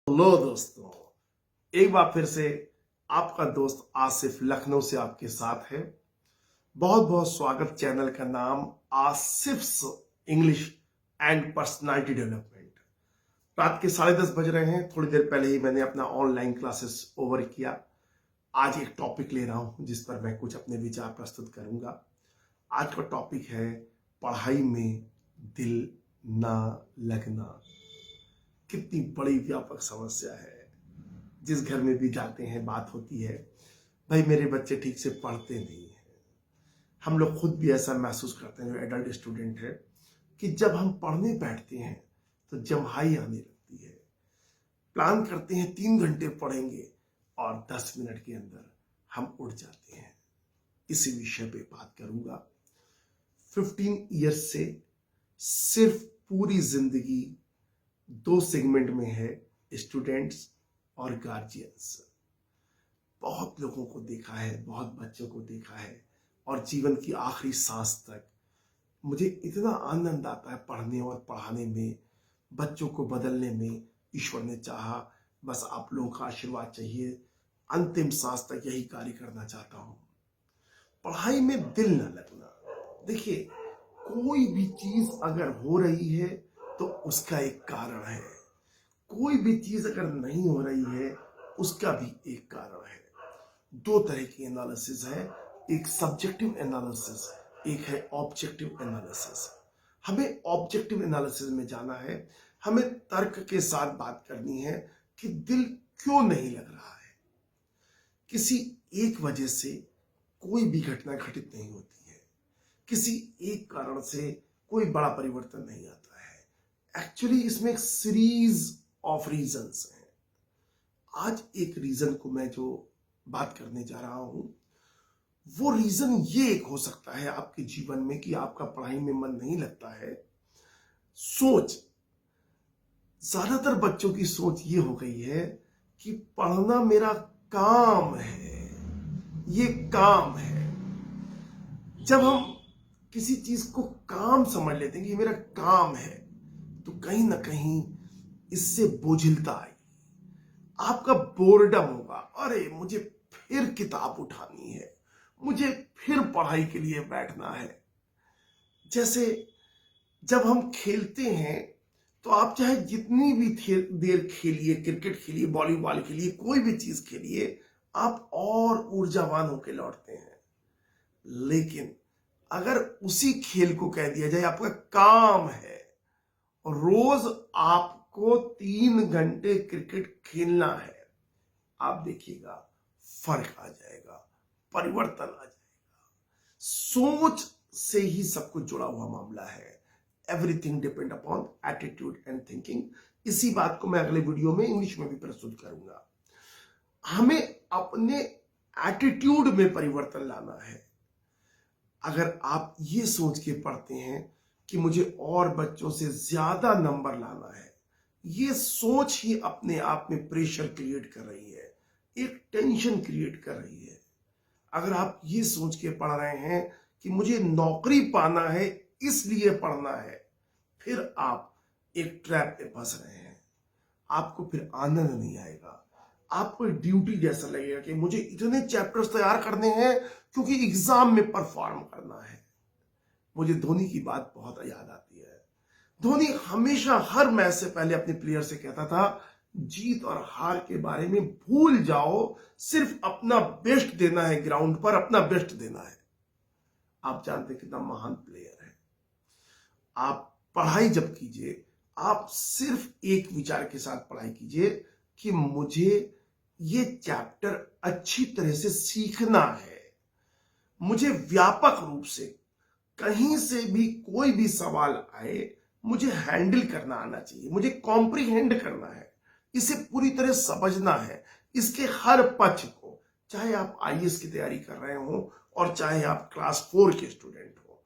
Hello दोस्तों, एक बार फिर से आपका दोस्त आसिफ लखनऊ से आपके साथ है। बहुत बहुत स्वागत। चैनल का नाम आसिफ्स इंग्लिश एंड पर्सनालिटी डेवलपमेंट। रात के 10:30 बज रहे हैं। थोड़ी देर पहले ही मैंने अपना ऑनलाइन क्लासेस ओवर किया। आज एक टॉपिक ले रहा हूं जिस पर मैं कुछ अपने विचार प्रस्तुत करूंगा। आज का टॉपिक है पढ़ाई में दिल ना लगना। कितनी बड़ी व्यापक समस्या है। जिस घर में भी जाते हैं बात होती है, भाई मेरे बच्चे ठीक से पढ़ते नहीं हैं। हम लोग खुद भी ऐसा महसूस करते हैं जो एडल्ट स्टूडेंट है कि जब हम पढ़ने बैठते हैं तो जम्हाई आने लगती है। प्लान करते हैं 3 घंटे पढ़ेंगे और 10 मिनट के अंदर हम उठ जाते हैं। इसी विषय पे बात करूंगा। 15 ईयर्स से सिर्फ पूरी जिंदगी 2 सेगमेंट में है, स्टूडेंट्स और गार्जियंस। बहुत लोगों को देखा है, बहुत बच्चों को देखा है, और जीवन की आखिरी सांस तक मुझे इतना आनंद आता है पढ़ने और पढ़ाने में, बच्चों को बदलने में। ईश्वर ने चाहा, बस आप लोगों का आशीर्वाद चाहिए। अंतिम सांस तक यही कार्य करना चाहता हूं। पढ़ाई में दिल न लगना। देखिए, कोई भी चीज अगर हो रही है तो उसका एक कारण है। कोई भी चीज अगर नहीं हो रही है उसका भी एक कारण है। 2 तरह की एनालिसिस है, एक सब्जेक्टिव एनालिसिस, एक है ऑब्जेक्टिव एनालिसिस। हमें ऑब्जेक्टिव एनालिसिस में जाना है। हमें तर्क के साथ बात करनी है कि दिल क्यों नहीं लग रहा है। किसी एक वजह से कोई भी घटना घटित नहीं होती है। किसी एक कारण से कोई बड़ा परिवर्तन नहीं आता है। एक्चुअली इसमें एक सीरीज ऑफ रीजंस हैं। आज एक रीजन को मैं जो बात करने जा रहा हूं, वो रीजन ये एक हो सकता है आपके जीवन में कि आपका पढ़ाई में मन नहीं लगता है। सोच, ज्यादातर बच्चों की सोच ये हो गई है कि पढ़ना मेरा काम है, ये काम है। जब हम किसी चीज को काम समझ लेते हैं कि ये मेरा काम है, तो कहीं ना कहीं इससे बोझिलता आएगी। आपका बोर्डम होगा, अरे मुझे फिर किताब उठानी है, मुझे फिर पढ़ाई के लिए बैठना है। जैसे जब हम खेलते हैं तो आप चाहे जितनी भी देर खेलिए, क्रिकेट खेलिए, वॉलीबॉल खेलिए, कोई भी चीज खेलिए, आप और ऊर्जावान होकर लौटते हैं। लेकिन अगर उसी खेल को कह दिया जाए आपका काम है और रोज आपको 3 घंटे क्रिकेट खेलना है, आप देखिएगा फर्क आ जाएगा, परिवर्तन आ जाएगा। सोच से ही सब कुछ जुड़ा हुआ मामला है। Everything depend upon attitude and thinking. इसी बात को मैं अगले वीडियो में इंग्लिश में भी प्रस्तुत करूंगा। हमें अपने एटीट्यूड में परिवर्तन लाना है। अगर आप ये सोच के पढ़ते हैं कि मुझे और बच्चों से ज्यादा नंबर लाना है, ये सोच ही अपने आप में प्रेशर क्रिएट कर रही है, एक टेंशन क्रिएट कर रही है। अगर आप ये सोच के पढ़ रहे हैं कि मुझे नौकरी पाना है इसलिए पढ़ना है, फिर आप एक ट्रैप में फंस रहे हैं। आपको फिर आनंद नहीं आएगा। आपको ड्यूटी जैसा लगेगा कि मुझे इतने चैप्टर्स तैयार करने हैं क्योंकि एग्जाम में परफॉर्म करना है। मुझे धोनी की बात बहुत याद आती है। धोनी हमेशा हर मैच से पहले अपने प्लेयर से कहता था, जीत और हार के बारे में भूल जाओ, सिर्फ अपना बेस्ट देना है, ग्राउंड पर अपना बेस्ट देना है। आप जानते कितना महान प्लेयर है। आप पढ़ाई जब कीजिए, आप सिर्फ एक विचार के साथ पढ़ाई कीजिए कि मुझे ये चैप्टर अच्छी तरह से सीखना है। मुझे व्यापक रूप से कहीं से भी कोई भी सवाल आए, मुझे हैंडल करना आना चाहिए, मुझे कॉम्प्रिहेंड करना है, इसे पूरी तरह समझना है, इसके हर पक्ष को। चाहे आप आईएएस की तैयारी कर रहे हो और चाहे आप क्लास 4 के स्टूडेंट हो,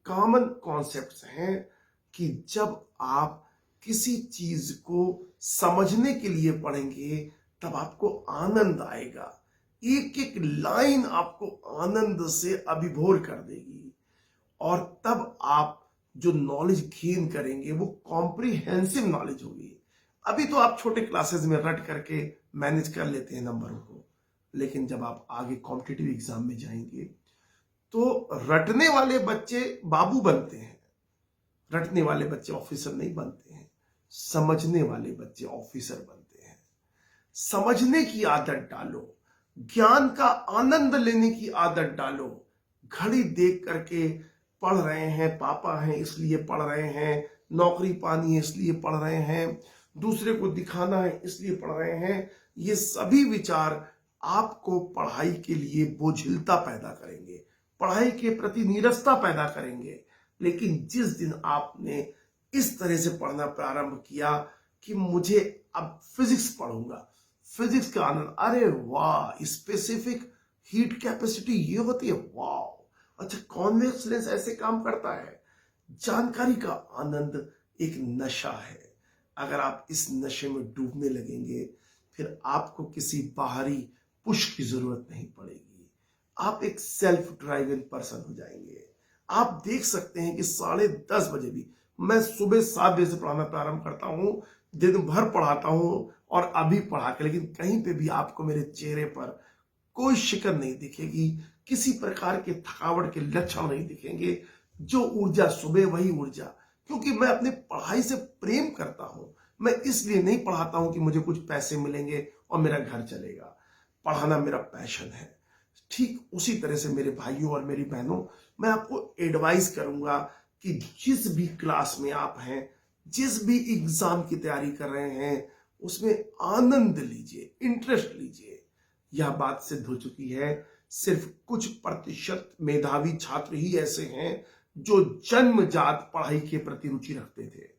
कॉमन कॉन्सेप्ट्स हैं कि जब आप किसी चीज को समझने के लिए पढ़ेंगे तब आपको आनंद आएगा। एक एक लाइन आपको आनंद से अभिभोर कर देगी, और तब आप जो नॉलेज गेन करेंगे वो कॉम्प्रिहेंसिव नॉलेज होगी। अभी तो आप छोटे क्लासेस में रट करके मैनेज कर लेते हैं नंबरों को, लेकिन जब आप आगे कॉम्पिटिटिव एग्जाम में जाएंगे तो रटने वाले बच्चे बाबू बनते हैं, रटने वाले बच्चे ऑफिसर नहीं बनते हैं, समझने वाले बच्चे ऑफिसर बनते हैं। समझने की आदत डालो, ज्ञान का आनंद लेने की आदत डालो। घड़ी देख करके पढ़ रहे हैं, पापा हैं इसलिए पढ़ रहे हैं, नौकरी पानी है इसलिए पढ़ रहे हैं, दूसरे को दिखाना है इसलिए पढ़ रहे हैं, ये सभी विचार आपको पढ़ाई के लिए बोझिलता पैदा करेंगे, पढ़ाई के प्रति नीरसता पैदा करेंगे। लेकिन जिस दिन आपने इस तरह से पढ़ना प्रारंभ किया कि मुझे अब फिजिक्स पढ़ूंगा, फिजिक्स का आनंद, अरे वाह, स्पेसिफिक हीट कैपेसिटी ये होती है, वाह, अच्छा कॉन्वेक्स लेंस ऐसे काम करता है। जानकारी का आनंद एक नशा है। अगर आप इस नशे में डूबने लगेंगे फिर आपको किसी बाहरी पुश की जरूरत नहीं पड़ेगी, आप एक सेल्फ ड्राइविंग पर्सन हो जाएंगे। आप देख सकते हैं कि 10:30 बजे भी मैं सुबह 7 बजे से पढ़ाना प्रारंभ करता हूं, दिन भर पढ़ाता हूं और अभी पढ़ा के, लेकिन कहीं पे भी आपको मेरे चेहरे पर कोई शिकन नहीं दिखेगी, किसी प्रकार के थकावट के लक्षण नहीं दिखेंगे। जो ऊर्जा सुबह वही ऊर्जा, क्योंकि मैं अपने पढ़ाई से प्रेम करता हूं। मैं इसलिए नहीं पढ़ाता हूं कि मुझे कुछ पैसे मिलेंगे और मेरा घर चलेगा। पढ़ाना मेरा पैशन है। ठीक उसी तरह से मेरे भाइयों और मेरी बहनों, मैं आपको एडवाइस करूंगा कि जिस भी क्लास में आप हैं, जिस भी एग्जाम की तैयारी कर रहे हैं, उसमें आनंद लीजिए, इंटरेस्ट लीजिए। यह बात सिद्ध हो चुकी है, सिर्फ कुछ प्रतिशत मेधावी छात्र ही ऐसे हैं जो जन्मजात पढ़ाई के प्रति रुचि रखते थे।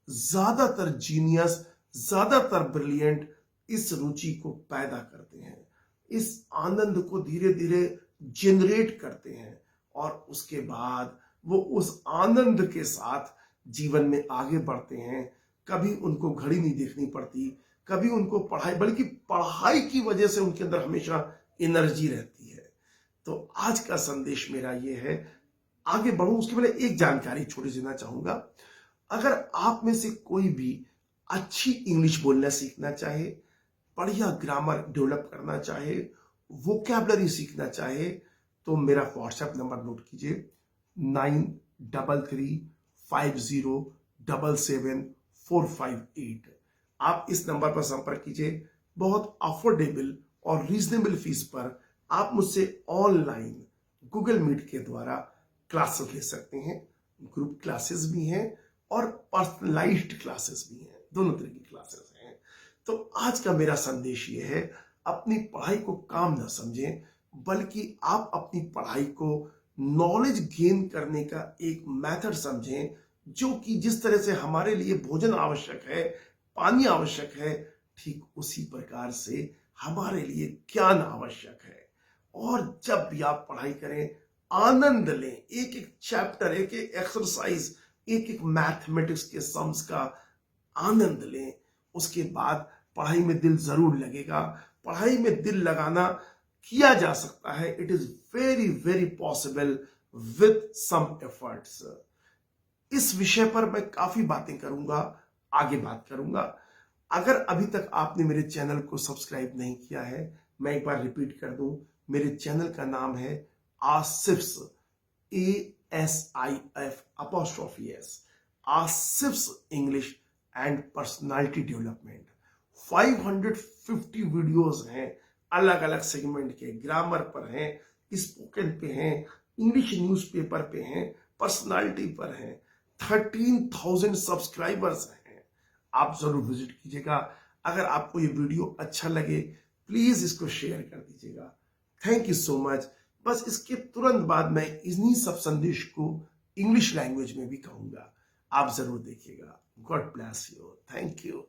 ज्यादातर जीनियस, ज्यादातर ब्रिलियंट इस रुचि को पैदा करते हैं, इस आनंद को धीरे धीरे जनरेट करते हैं और उसके बाद वो उस आनंद के साथ जीवन में आगे बढ़ते हैं। कभी उनको घड़ी नहीं देखनी पड़ती, कभी उनको पढ़ाई, बल्कि पढ़ाई की वजह से उनके अंदर हमेशा एनर्जी रहती है। तो आज का संदेश मेरा ये है, आगे बढ़ूं उसके पहले एक जानकारी छोटी देना चाहूंगा। अगर आप में से कोई भी अच्छी इंग्लिश बोलना सीखना चाहे, बढ़िया ग्रामर डेवलप करना चाहे, वोकैबलरी सीखना चाहे, तो मेरा व्हाट्सएप नंबर नोट कीजिए 933350777458। आप इस नंबर पर संपर्क कीजिए। बहुत अफोर्डेबल और रीजनेबल फीस पर आप मुझसे ऑनलाइन गूगल मीट के द्वारा क्लासेस ले सकते हैं। ग्रुप क्लासेस भी हैं और पर्सनलाइज्ड क्लासेस भी हैं, दोनों तरह की क्लासेस हैं। तो आज का मेरा संदेश ये है, अपनी पढ़ाई को काम ना समझें, बल्कि आप अपनी पढ़ाई को नॉलेज गेन करने का एक मेथड समझें, जो कि जिस तरह से हमारे लिए भोजन आवश्यक है, पानी आवश्यक है, ठीक उसी प्रकार से हमारे लिए ज्ञान आवश्यक है। और जब भी आप पढ़ाई करें, आनंद लें, एक एक चैप्टर, एक एक एक्सरसाइज, एक एक मैथमेटिक्स के सम्स का आनंद लें। उसके बाद पढ़ाई में दिल जरूर लगेगा। पढ़ाई में दिल लगाना किया जा सकता है, it is very very possible with some efforts. इस विषय पर मैं काफी बातें करूंगा, आगे बात करूंगा। अगर अभी तक आपने मेरे चैनल को सब्सक्राइब नहीं किया है, मैं एक बार रिपीट कर दूं, मेरे चैनल का नाम है Asif's, ASIF', Asif's English and personality development. 550 videos हैं, अलग अलग सेगमेंट के, ग्रामर पर हैं, स्पोकन पे हैं, इंग्लिश न्यूज़पेपर पे हैं, पर्सनालिटी पर हैं। 13,000 सब्सक्राइबर्स हैं। आप जरूर विजिट कीजिएगा। अगर आपको ये वीडियो अच्छा लगे, प्लीज इसको शेयर कर दीजिएगा। Thank you so much. बस इसके तुरंत बाद मैं इन्हीं सब संदेश को इंग्लिश लैंग्वेज में भी कहूंगा, आप जरूर देखिएगा। God bless you, thank you.